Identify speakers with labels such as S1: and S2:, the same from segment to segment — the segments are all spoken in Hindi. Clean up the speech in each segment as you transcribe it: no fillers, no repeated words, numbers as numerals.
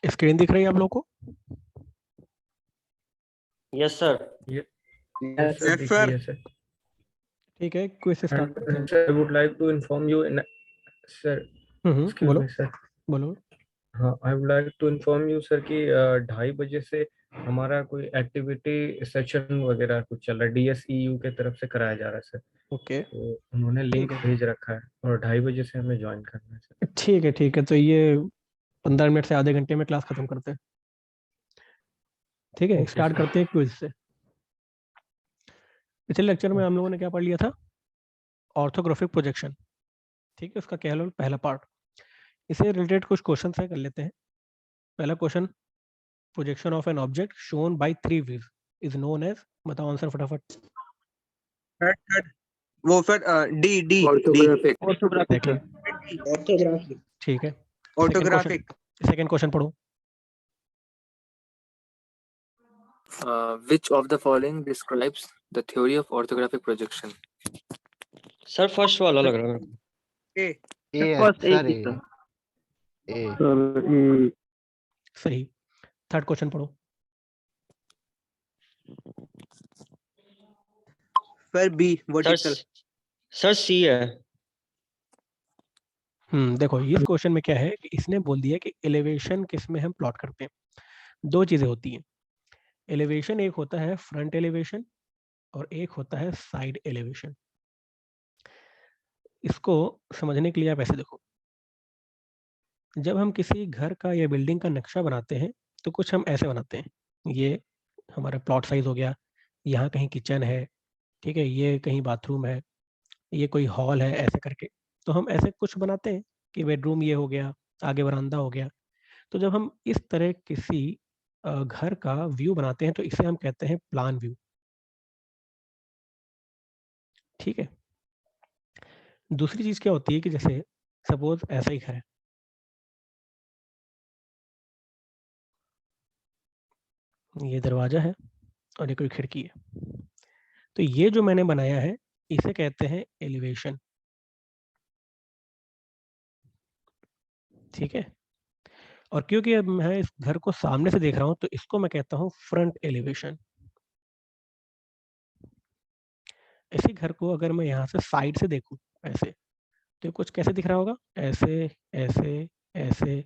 S1: स्क्रीन दिख रही है आप लोगों को?
S2: Yes sir.
S3: Yes, sir.
S1: ठीक है, क्विज से स्टार्ट करते हैं।
S3: Sir, I would like to inform you in sir, excuse
S1: बोलो
S3: me, sir.
S1: बोलो।
S3: हाँ, I would like to inform you sir कि 2:30 बजे से हमारा कोई एक्टिविटी सेशन वगैरह कुछ चल रहा है, DSEU के तरफ से कराया जा रहा है सर।
S1: ओके,
S3: तो उन्होंने लिंक भेज रखा है और 2:30 बजे से हमें ज्वाइन करना है सर।
S1: ठीक है, तो ये 15 मिनट से आधे घंटे में क्लास खत्म करते हैं। ठीक है,
S3: Okay,
S1: स्टार्ट
S3: sir.
S1: करते हैं क्विज से। पिछले लेक्चर में हम लोगों ने क्या पढ़ लिया था? Orthographic projection. ठीक है, उसका कह लो पहला पार्ट। इसे रिलेटेड कुछ क्वेश्चन है, कर लेते हैं। पहला question, projection of an object shown by 3 views is known as, बताओ आंसर फटाफट।
S4: वो फिर डी
S2: ऑर्थोग्राफिक।
S4: ऑर्थोग्राफिक।
S1: ठीक है,
S4: ऑर्थोग्राफिक।
S1: सेकंड क्वेश्चन पढ़ो।
S5: Which of the following describes the theory of orthographic projection?
S2: Sir first वाला लग रहा है मेरे को।
S4: ए
S6: फर्स्ट सर ए
S1: सही। थर्ड क्वेश्चन पढ़ो।
S4: फिर बी वर्टिकल।
S2: सर सी है।
S1: देखो इस क्वेश्चन में क्या है कि इसने बोल दिया कि एलिवेशन किस में हम प्लॉट करते हैं। दो चीजें होती हैं एलिवेशन, एक होता है फ्रंट एलिवेशन और एक होता है साइड एलिवेशन। इसको समझने के लिए आप ऐसे देखो, जब हम किसी घर का या बिल्डिंग का नक्शा बनाते हैं तो कुछ हम ऐसे बनाते हैं। ये हमारा प्लॉट साइज हो गया, यहाँ कहीं किचन है, ठीक है, ये कहीं बाथरूम है, ये कोई हॉल है, ऐसे करके। तो हम ऐसे कुछ बनाते हैं कि बेडरूम ये हो गया, आगे बरामदा हो गया। तो जब हम इस तरह किसी घर का व्यू बनाते हैं तो इसे हम कहते हैं प्लान व्यू। ठीक है, दूसरी चीज क्या होती है कि जैसे सपोज ऐसा ही घर है, ये दरवाजा है और ये कोई खिड़की है। तो ये जो मैंने बनाया है इसे कहते हैं एलिवेशन। ठीक है, और क्योंकि अब मैं इस घर को सामने से देख रहा हूं तो इसको मैं कहता हूं फ्रंट एलिवेशन। इसी घर को अगर मैं यहाँ से साइड से देखूं ऐसे, तो कुछ कैसे दिख रहा होगा, ऐसे ऐसे ऐसे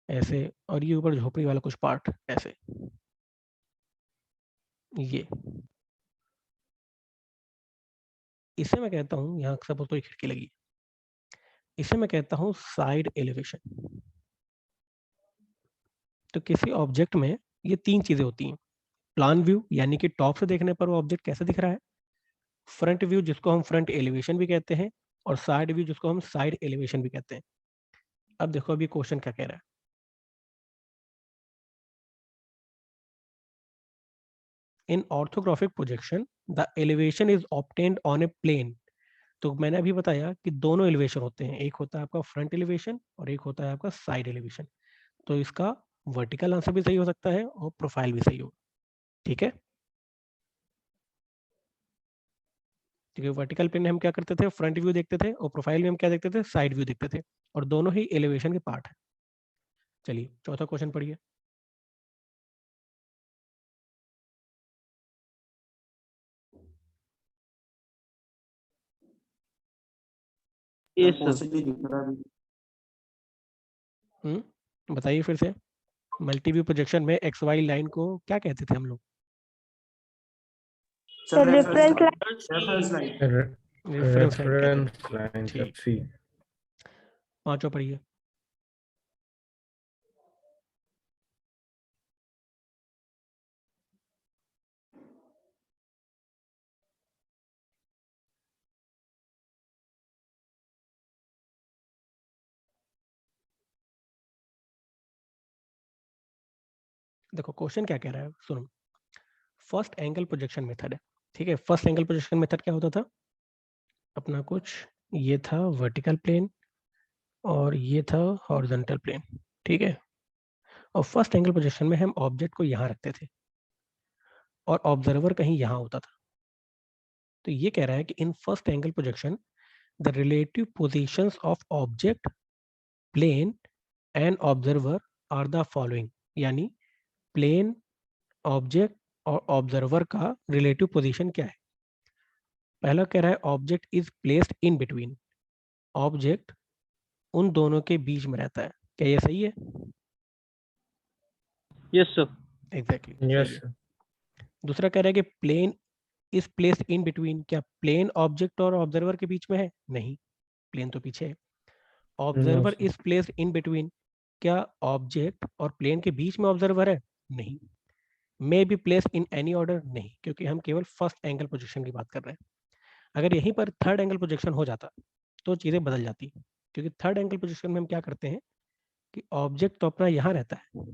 S1: ऐसे, और ये ऊपर झोपड़ी वाला कुछ पार्ट ऐसे। ये इसे मैं कहता हूं, यहाँ सपोज कोई खिड़की लगी, इसे मैं कहता हूं साइड एलिवेशन। तो किसी ऑब्जेक्ट में ये तीन चीजें होती हैं, प्लान व्यू यानी कि टॉप से देखने पर वो ऑब्जेक्ट कैसे दिख रहा है, फ्रंट व्यू जिसको हम फ्रंट एलिवेशन भी कहते हैं, और साइड व्यू जिसको हम साइड एलिवेशन भी कहते हैं। अब देखो अभी क्वेश्चन क्या कह रहा है। In orthographic projection the elevation is obtained on a plane. तो मैंने अभी बताया कि दोनों एलिवेशन होते हैं, एक होता है आपका फ्रंट एलिवेशन और एक होता है आपका साइड एलिवेशन। तो इसका वर्टिकल आंसर भी सही हो सकता है और प्रोफाइल भी सही होगा। ठीक है, क्योंकि वर्टिकल प्लेन में हम क्या करते थे, फ्रंट व्यू देखते थे, और प्रोफाइल में हम क्या देखते थे, साइड व्यू देखते थे, और दोनों ही एलिवेशन के पार्ट है। चलिए चौथा क्वेश्चन पढ़िए। बताइए फिर से, मल्टी व्यू प्रोजेक्शन में एक्स वाई लाइन को क्या कहते थे हम लोग? रेफरेंस लाइन कहते हैं।
S3: रेफरेंस लाइन
S1: ठीक,
S3: सी।
S1: पांचों पढ़िए। देखो क्वेश्चन क्या कह रहा है, सुनो। फर्स्ट एंगल प्रोजेक्शन मेथड है, ठीक है। फर्स्ट एंगल प्रोजेक्शन मेथड क्या होता था अपना, कुछ ये था वर्टिकल प्लेन और ये था हॉरिजॉन्टल प्लेन, ठीक है। और फर्स्ट एंगल प्रोजेक्शन में हम ऑब्जेक्ट को यहाँ रखते थे और ऑब्जर्वर कहीं यहाँ होता था। तो ये कह रहा है कि in first angle projection the relative positions of object, plane and observer are the following, यानी प्लेन, ऑब्जेक्ट और ऑब्जर्वर का रिलेटिव पोजीशन क्या है। पहला कह रहा है object is placed in between, object उन दोनों के बीच में रहता है। क्या ये सही है?
S2: Yes sir.
S1: एग्जैक्टली
S3: यस
S1: सही है। दूसरा कह रहा है कि plane is placed in between, क्या प्लेन ऑब्जेक्ट और ऑब्जर्वर के बीच में है? नहीं, प्लेन तो पीछे है। Observer
S3: sir.
S1: Is placed in between, क्या ऑब्जेक्ट और प्लेन के बीच में ऑब्जर्वर है? नहीं। May be placed in any order, नहीं, क्योंकि हम केवल फर्स्ट एंगल प्रोजेक्शन की बात कर रहे हैं। अगर यहीं पर थर्ड एंगल प्रोजेक्शन हो जाता तो चीजें बदल जाती, क्योंकि थर्ड एंगल प्रोजेक्शन में हम क्या करते हैं कि ऑब्जेक्ट तो अपना यहाँ रहता है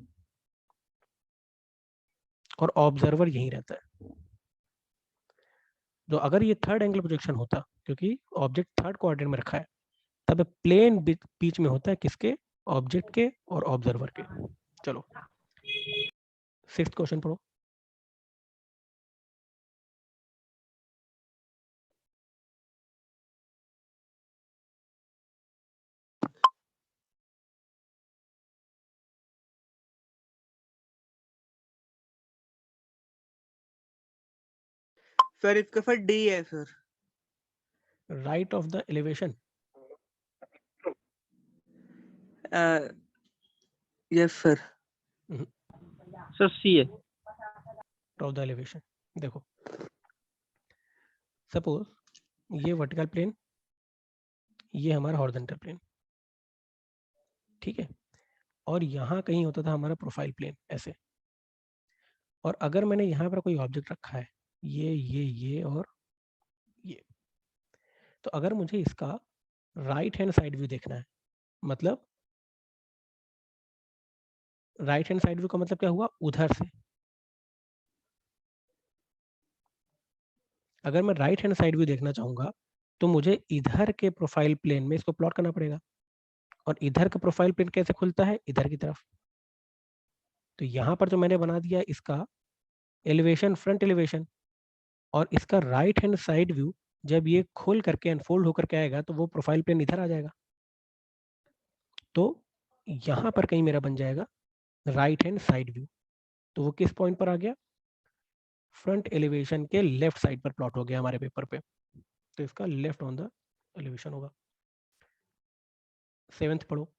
S1: और ऑब्जर्वर यहीं रहता है। तो अगर ये थर्ड एंगल प्रोजेक्शन होता, क्योंकि ऑब्जेक्ट थर्ड क्वाड्रेंट में रखा है, तब प्लेन बीच में होता है किसके? ऑब्जेक्ट के और ऑब्जर्वर के। चलो सिक्स्थ क्वेश्चन पढ़ो।
S4: सर इसका सर डी है sir.
S1: Right of the elevation.
S4: Yes sir.
S2: Sir C है।
S1: Of the elevation. देखो सपोज ये वर्टिकल प्लेन, ये हमारा हॉरिजॉन्टल प्लेन, ठीक है। और यहाँ कहीं होता था हमारा प्रोफाइल प्लेन ऐसे। और अगर मैंने यहाँ पर कोई ऑब्जेक्ट रखा है, ये और ये, तो अगर मुझे इसका राइट हैंड साइड व्यू देखना है, मतलब राइट हैंड साइड व्यू का मतलब क्या हुआ? उधर से। अगर मैं राइट हैंड साइड व्यू देखना चाहूंगा तो मुझे इधर के प्रोफाइल प्लेन में इसको प्लॉट करना पड़ेगा। और इधर का प्रोफाइल प्लेन कैसे खुलता है? इधर की तरफ। तो यहाँ पर जो मैंने बना दिया इसका एलिवेशन, फ्रंट एलिवेशन, और इसका राइट हैंड साइड व्यू जब ये खोल करके अनफोल्ड होकर के आएगा तो वो प्रोफाइल प्लेन इधर आ जाएगा। तो यहाँ पर कहीं मेरा बन जाएगा राइट हैंड साइड व्यू। तो वो किस पॉइंट पर आ गया? फ्रंट एलिवेशन के लेफ्ट साइड पर प्लॉट हो गया हमारे पेपर पे। तो इसका लेफ्ट ऑन द एलिवेशन होगा। सेवेंथ पढ़ो।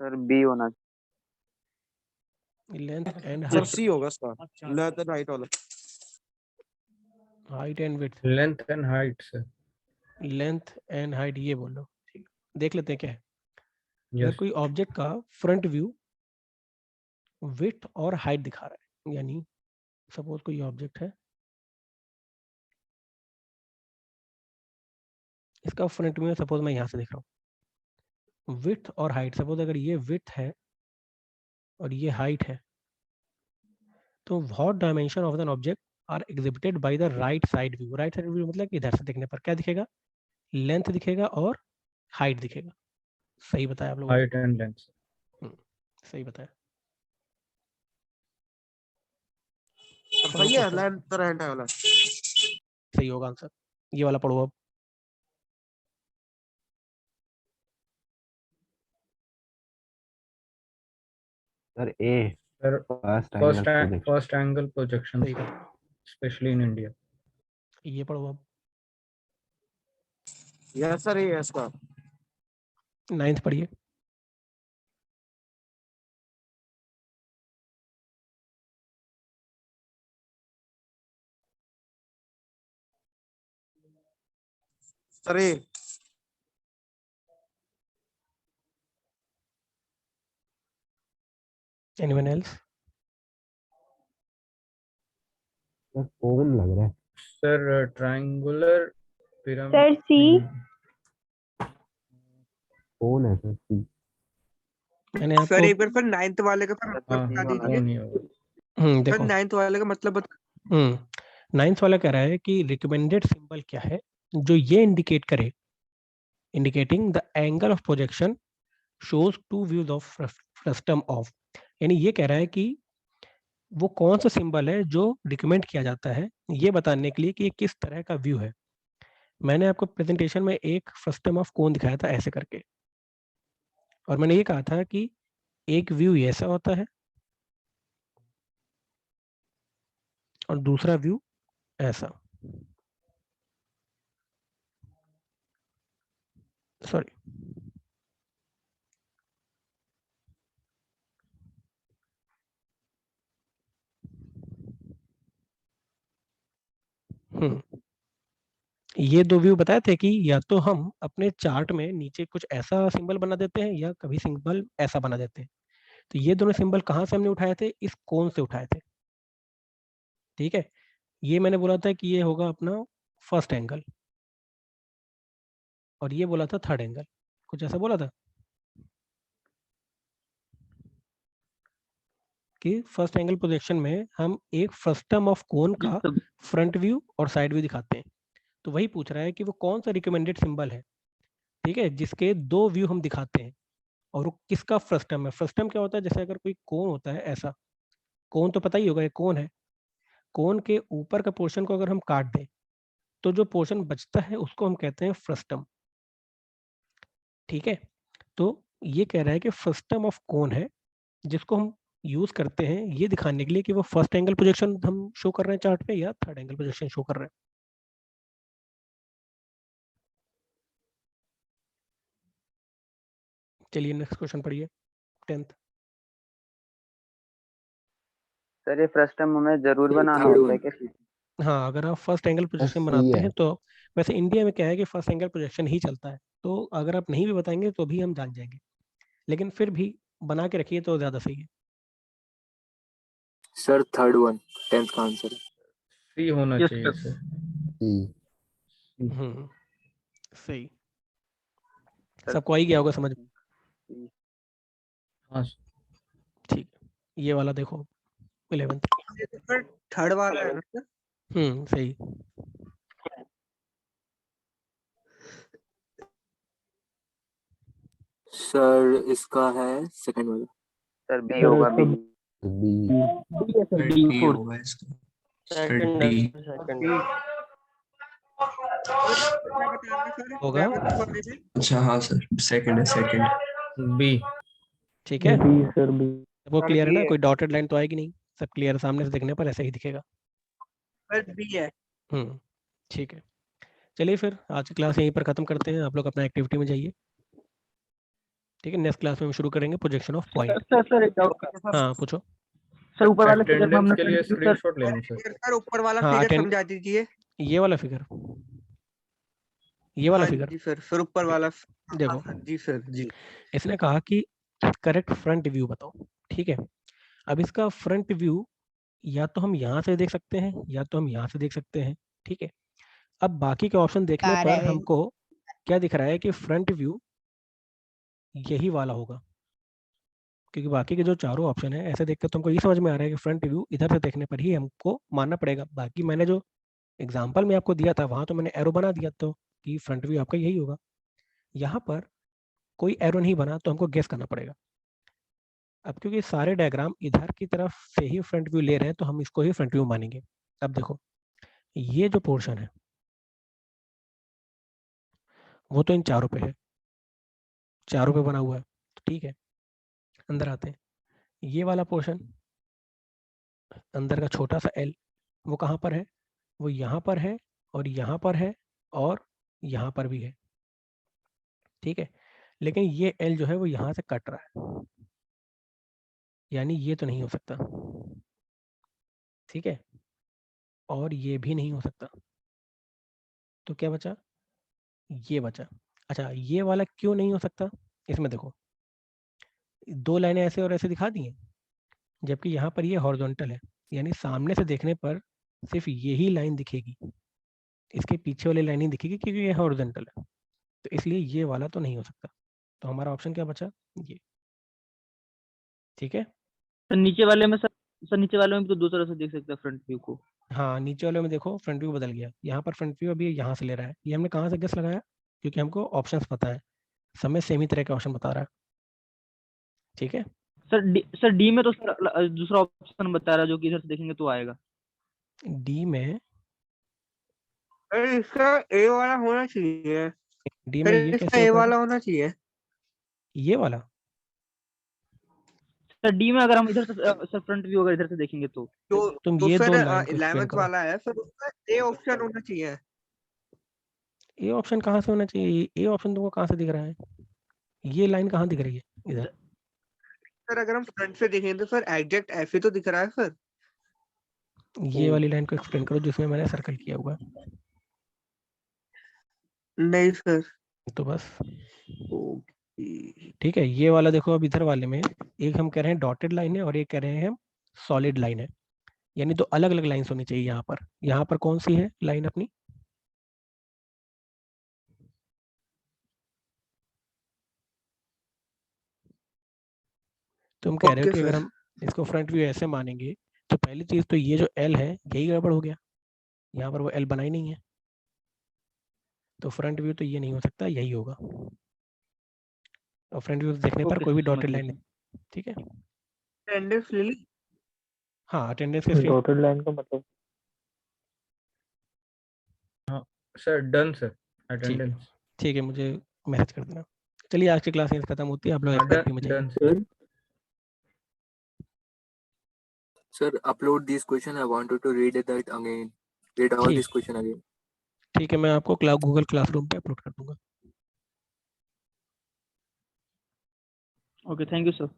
S6: सर बी होना।
S1: Length and
S7: sir
S1: height.
S7: C होगा इसका, लेफ्ट एंड राइट वाला।
S1: Height and width.
S3: Length and height sir.
S1: Length and height ये बोल लो, ठीक। देख लेते हैं क्या है। अगर
S3: यस।
S1: कोई ऑब्जेक्ट का फ्रंट व्यू विड्थ और हाइट दिखा रहा है, यानी सपोज कोई ऑब्जेक्ट है, इसका फ्रंट व्यू सपोज मैं यहाँ से देख रहा हूँ, विड्थ और हाइट। सपोज अगर ये विड्थ है और ये हाइट है, तो what dimension of an object are exhibited by the right side view. Right side view मतलब इधर से देखने पर क्या दिखेगा? लेंथ दिखेगा और हाइट दिखेगा। सही बताया आप लोगों ने।
S3: Height and length.
S1: सही बताया।
S7: सही है, लेफ्ट राइट वाला।
S1: सही होगा आंसर। ये वाला पढ़ो अब।
S7: सर ए
S3: सर
S7: फर्स्ट
S3: एंगल प्रोजेक्शन,
S1: सही बात।
S3: Specially in India.
S1: ये पढ़ो अब।
S7: यस सर यस का
S1: 9th पढ़िए।
S7: सर ए
S1: एनीवन एल्स?
S7: सर कौन लग रहा है
S3: सर ट्रायंगुलर
S8: सर
S3: पिरामिड
S8: सी।
S7: कौन है सर सी
S1: मैंने
S4: सर
S1: आपको
S4: एक बार फिर 9th वाले का फिर मतलब बता दीजिए।
S3: कौन ही होगा।
S4: सर
S1: देखो
S4: 9th वाले का मतलब बता।
S1: 9th वाला कह रहा है कि रिकमेंडेड सिंबल क्या है जो ये इंडिकेट करे, indicating the angle of projection shows to views of frustum of. यानी ये कह रहा है कि वो कौन सा सिंबल है जो रिकमेंड किया जाता है ये बताने के लिए कि ये किस तरह का व्यू है। मैंने आपको प्रेजेंटेशन में एक फ्रस्टम ऑफ कोन दिखाया था ऐसे करके, और मैंने ये कहा था कि एक व्यू ऐसा होता है और दूसरा व्यू ऐसा। सॉरी, ये दो व्यू बताए थे कि या तो हम अपने चार्ट में नीचे कुछ ऐसा सिंबल बना देते हैं या कभी सिंबल ऐसा बना देते हैं। तो ये दोनों सिंबल कहाँ से हमने उठाए थे? इस कोन से उठाए थे। ठीक है, ये मैंने बोला था कि ये होगा अपना फर्स्ट एंगल, और ये बोला था थर्ड एंगल, कुछ ऐसा बोला था कि फर्स्ट एंगल प्रोजेक्शन में हम एक फ्रस्टम ऑफ कोन का फ्रंट व्यू और साइड व्यू दिखाते हैं। तो वही पूछ रहा है कि वो कौन सा रिकमेंडेड सिंबल है, ठीक है, जिसके दो व्यू हम दिखाते हैं और वो किसका फ्रस्टम है। फ्रस्टम क्या होता है? जैसे अगर कोई कोन होता है ऐसा, कोन तो पता ही होगा ये कोन है, कोन के ऊपर का पोर्शन को अगर हम काट दें तो जो पोर्शन बचता है उसको हम कहते हैं फ्रस्टम। ठीक है, तो ये कह रहा है कि फ्रस्टम ऑफ कोन है जिसको हम यूज करते हैं ये दिखाने के लिए कि वो फर्स्ट एंगल प्रोजेक्शन हम शो कर रहे हैं चार्ट पे या थर्ड एंगल प्रोजेक्शन शो कर रहे हैं। चलिए नेक्स्ट क्वेश्चन पढ़िए, 10th।
S6: सर ये फ्रस्टम हमें जरूर बनाना
S5: third
S6: होता है
S5: one.
S6: क्या?
S1: हाँ, अगर आप फर्स्ट एंगल प्रोजेक्शन
S7: सही
S1: बनाते
S7: है।
S1: हैं तो वैसे इंडिया में क्या है कि फर्स्ट एंगल प्रोजेक्शन ही चलता है, तो अगर आप नहीं भी बताएंगे तो भी हम जान जाएंगे, लेकिन फिर भी बना के रखिए तो ज़्यादा सही है।
S5: Sir, third one. 10th का आंसर है।
S3: सी होना चाहिए सर।
S7: सी
S1: सही,
S6: सर,
S1: सबको आई गया होगा समझ में।
S3: हाँ
S1: ठीक, ये वाला देखो 11th।
S4: ये तो फिर थर्ड वाला है ना सर?
S1: सही।
S5: सर इसका है सेकंड वाला।
S6: सर बी होगा बी।
S7: बी
S2: डी होगा इसका। Sir D.
S4: क्या बता रहे सर
S1: होगा।
S4: 11th वाले में?
S2: अच्छा हाँ सर, सेकंड है सेकंड।
S3: बी।
S1: ठीक है,
S3: सर बी।
S1: वो क्लियर है ना?
S4: B है।
S1: कोई डॉटेड लाइन तो आएगी नहीं, सब क्लियर है, सामने से देखने पर ऐसा ही दिखेगा।
S4: सर बी है।
S1: ठीक है, चलिए फिर आज की क्लास यहीं पर खत्म करते हैं, आप लोग अपना एक्टिविटी में जाइए। ठीक है, नेक्स्ट क्लास में हम शुरू करेंगे प्रोजेक्शन ऑफ पॉइंट।
S8: सर एक डाउट था।
S1: हाँ पूछो।
S8: सर ऊपर वाले फिगर में
S3: अटेंडेंस
S8: हमने
S3: के लिए
S8: सर
S3: स्क्रीनशॉट ले लूं सर?
S4: सर ऊपर वाला
S1: हाँ,
S4: फिगर
S1: attend-
S4: समझा दीजिए।
S1: ये वाला फिगर, ये वाला
S4: हाँ
S1: फिगर
S4: जी सर, फिर ऊपर वाला।
S1: देखो,
S4: हाँ सर, जी सर जी।
S1: इसने कहा कि करेक्ट फ्रंट व्यू बताओ। ठीक है, अब इसका फ्रंट व्यू या तो हम यहाँ से देख सकते हैं या तो हम यहाँ से देख सकते हैं। ठीक है, अब बाकी के ऑप्शन देखने पर हमको क्या दिख रहा है कि फ्रंट व्यू यही वाला होगा, क्योंकि बाकी के जो चारों ऑप्शन है ऐसे देखकर तुमको ये समझ में आ रहा है कि फ्रंट व्यू इधर से देखने पर ही हमको मानना पड़ेगा। बाकी मैंने जो एग्जाम्पल में आपको दिया था वहां तो मैंने एरो बना दिया तो कि फ्रंट व्यू आपका यही होगा। यहाँ पर कोई एरो नहीं बना तो हमको गेस करना पड़ेगा। अब क्योंकि सारे डायग्राम इधर की तरफ से ही फ्रंट व्यू ले रहे हैं तो हम इसको ही फ्रंट व्यू मानेंगे। अब देखो, ये जो पोर्शन है वो तो इन चारों पे है, चारों पे बना हुआ है। तो ठीक है, अंदर आते हैं। ये वाला पोर्शन अंदर का छोटा सा एल वो कहाँ पर है? वो यहाँ पर है और यहाँ पर है और यहाँ पर भी है, ठीक है। लेकिन ये एल जो है वो यहाँ से कट रहा है, यानी ये तो नहीं हो सकता, ठीक है, और ये भी नहीं हो सकता। तो क्या बचा? ये बचा। अच्छा, ये वाला क्यों नहीं हो सकता? इसमें देखो, दो लाइनें ऐसे और ऐसे दिखा दी हैं, जबकि यहाँ पर ये हॉरिजॉन्टल है, यानी सामने से देखने पर सिर्फ यही लाइन दिखेगी, इसके पीछे वाली लाइन नहीं दिखेगी क्योंकि ये हॉरिजॉन्टल है। तो इसलिए ये वाला तो नहीं हो सकता। तो हमारा ऑप्शन क्या बचा? ये, ठीक है।
S8: सर नीचे वाले में सर नीचे वाले में भी तो दो तरह से देख सकते हैं फ्रंट व्यू को।
S1: हाँ, नीचे वाले में देखो फ्रंट व्यू बदल गया, यहाँ पर फ्रंट व्यू अभी यहाँ से ले रहा है। ये हमने कहाँ से गेस लगाया? क्योंकि हमको ऑप्शंस पता है, समय सेम ही तरह के ऑप्शन बता रहा है, ठीक है।
S8: सर डी में तो सर दूसरा ऑप्शन बता रहा है जो कि इधर से देखेंगे तो आएगा।
S1: डी में,
S4: अरे इसका ए वाला होना चाहिए।
S1: डी में ये
S4: इसका
S1: कैसे
S4: ए
S1: होता
S4: वाला
S1: है?
S4: होना चाहिए।
S1: ये वाला
S8: सर डी में अगर हम इधर से सर फ्रंट व्यू अगर इधर से देखेंगे तो
S1: तुम
S4: तो
S1: ये
S4: सर
S1: दो लाइन को एक्सप्लेन
S4: 11th
S1: करो।
S4: वाला है सर, उसका ए ऑप्शन होना चाहिए।
S1: ए ऑप्शन कहाँ से होना चाहिए? ए ऑप्शन तुमको कहाँ से दिख रहा है? ये लाइन कहाँ दिख रही है इधर?
S4: सर अगर हम फ्रंट से देखें तो सर एग्जैक्ट ऐसे तो दिख रहा है सर।
S1: ये वाली लाइन को एक्सप्लेन करो जिसमें मैंने सर्कल किया हुआ है।
S4: नहीं सर।
S1: तो बस ठीक है। ये वाला देखो, अब इधर वाले में एक हम कह रहे हैं डॉटेड लाइन है और एक कह रहे हैं हम सॉलिड लाइन है, यानी दो अलग अलग लाइन्स होनी चाहिए। यहाँ पर कौन सी है लाइन अपनी? तुम कह रहे हो कि अगर हम इसको फ्रंट व्यू ऐसे मानेंगे तो पहली चीज तो ये जो एल है यही गड़बड़ हो गया, यहाँ पर वो एल बना ही नहीं है, तो फ्रंट व्यू तो ये नहीं हो सकता, यही होगा। और फ्रंट व्यू देखने पर कोई भी डॉटेड लाइन नहीं, ठीक है।
S4: अटेंडेंस ले ली।
S1: हाँ, अटेंडेंस के
S3: डॉटेड लाइन का मतलब हाँ सर, डन सर, अटेंडेंस।
S1: ठीक है, मुझे मैसेज कर देना। चलिए, आज की क्लास यहीं खत्म होती है, आप लोग एक्टिविटी में जाइए।
S3: Done sir.
S5: Sir, upload this question. I wanted to read that again. Read all
S1: ठीक।
S5: this question again.
S1: ठीक है, मैं आपको गूगल क्लासरूम पे अपलोड कर दूंगा।
S8: Okay, thank you sir.